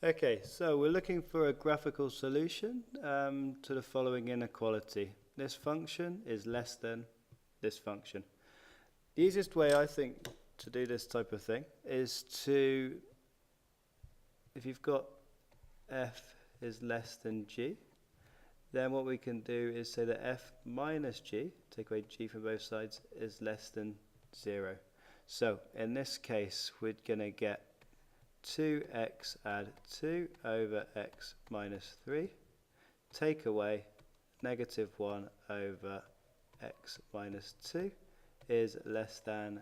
Okay, so we're looking for a graphical solution to the following inequality. This function is less than this function. The easiest way, I think, to do this type of thing is to, if you've got f is less than g, then what we can do is say that f minus g, take away g from both sides, is less than 0. So in this case, we're going to get 2x add 2 over x minus 3, take away negative 1 over x minus 2 is less than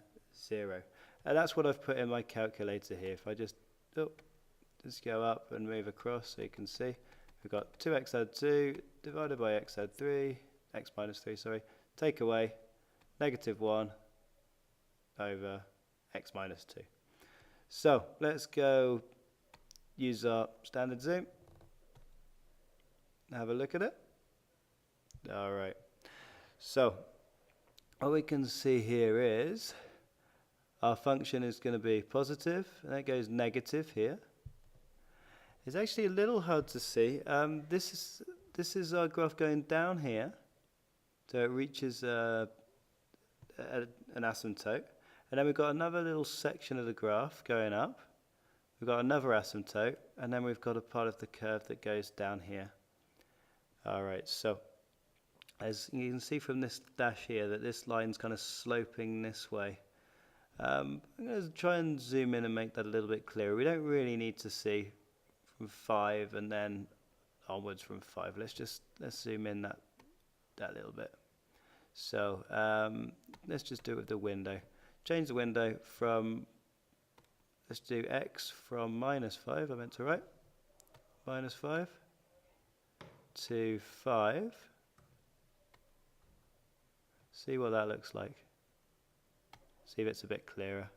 0. And that's what I've put in my calculator here. If I just go up and move across so you can see, we've got 2x add 2 divided by x add 3, x minus 3, sorry, take away negative 1 over x minus 2. So let's go use our standard zoom, have a look at it. All right, so what we can see here is our function is going to be positive, and it goes negative here. It's actually a little hard to see. This is our graph going down here, so it reaches an asymptote. And then we've got another little section of the graph going up. We've got another asymptote, and then we've got a part of the curve that goes down here. All right, so as you can see from this dash here that this line's kind of sloping this way. I'm going to try and zoom in and make that a little bit clearer. We don't really need to see from 5 and then onwards from 5. Let's zoom in that little bit. So let's just do it with the window. Change the window from, let's do x from minus 5, I meant to write, minus 5 to 5. See what that looks like. See if it's a bit clearer.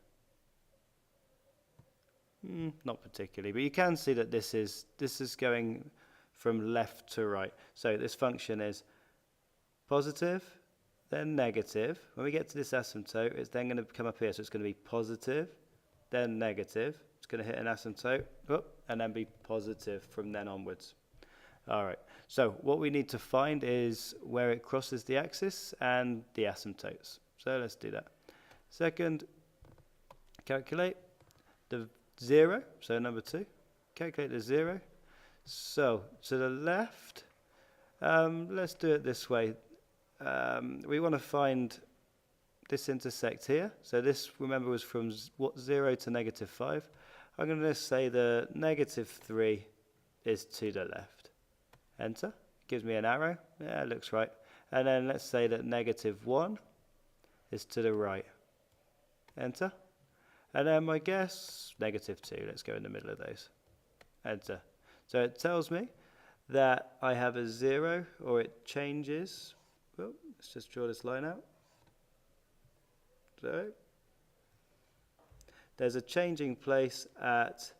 Not particularly, but you can see that this is going from left to right. So this function is positive, then negative. When we get to this asymptote, it's then going to come up here. So it's going to be positive, then negative. It's going to hit an asymptote, and then be positive from then onwards. All right. So what we need to find is where it crosses the axis and the asymptotes. So let's do that. Second, calculate the 0. So number 2. Calculate the 0. So to the left, let's do it this way. We want to find this intersect here. So this, remember, was from 0 to negative 5. I'm going to say the negative 3 is to the left. Enter. Gives me an arrow. Yeah, it looks right. And then let's say that negative 1 is to the right. Enter. And then my guess, negative 2. Let's go in the middle of those. Enter. So it tells me that I have a 0, or it changes. Well, let's just draw this line out. So there's a changing place at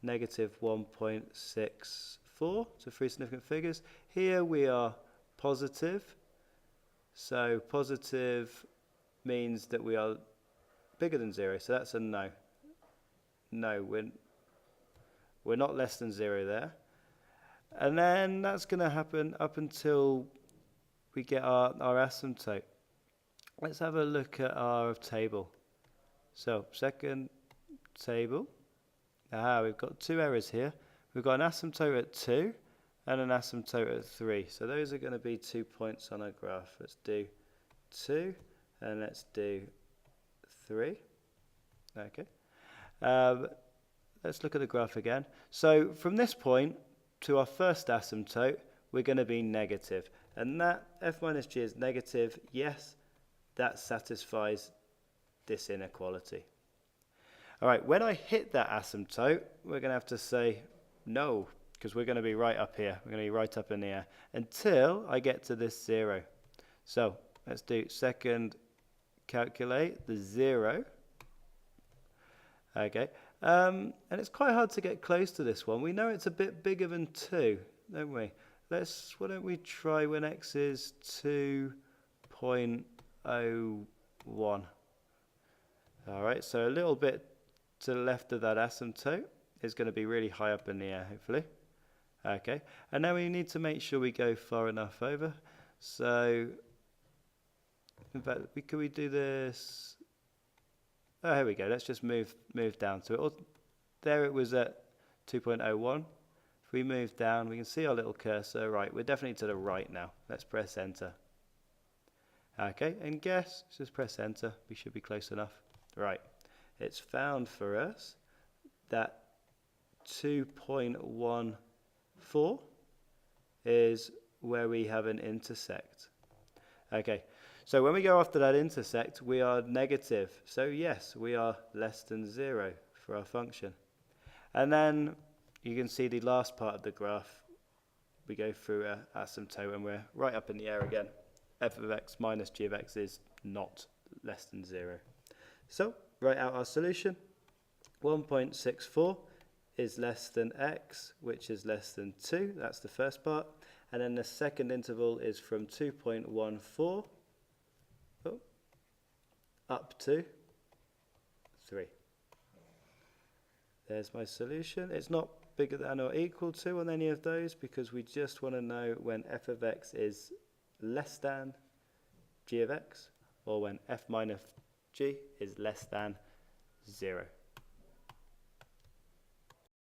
negative 1.64, so 3 significant figures. Here we are positive. So positive means that we are bigger than 0, so that's a no. No, we're not less than 0 there. And then that's going to happen up until we get our asymptote. Let's have a look at our table. So second table. We've got 2 errors here. We've got an asymptote at 2 and an asymptote at 3. So those are going to be 2 points on our graph. Let's do 2 and let's do 3. Okay. Let's look at the graph again. So from this point to our first asymptote, we're going to be negative. And that f minus g is negative. Yes, that satisfies this inequality. All right, when I hit that asymptote, we're going to have to say no, because we're going to be right up here. We're going to be right up in the air until I get to this 0. So let's do second, calculate the 0. Okay, and it's quite hard to get close to this one. We know it's a bit bigger than 2, don't we? Why don't we try when x is 2.01. All right, so a little bit to the left of that asymptote is going to be really high up in the air, hopefully. Okay, and now we need to make sure we go far enough over. So, in fact, could we do this? Oh, here we go. Let's just move down to it. There it was at 2.01. If we move down, we can see our little cursor. Right, we're definitely to the right now. Let's press enter. Okay, and guess, just press enter. We should be close enough. Right, it's found for us that 2.14 is where we have an intersect. Okay, so when we go after that intersect, we are negative. So yes, we are less than 0 for our function. And then you can see the last part of the graph. We go through an asymptote and we're right up in the air again. F of x minus g of x is not less than 0. So write out our solution. 1.64 is less than x, which is less than 2. That's the first part. And then the second interval is from 2.14 up to 3. There's my solution. It's not bigger than or equal to on any of those because we just want to know when f of x is less than g of x or when f minus g is less than 0.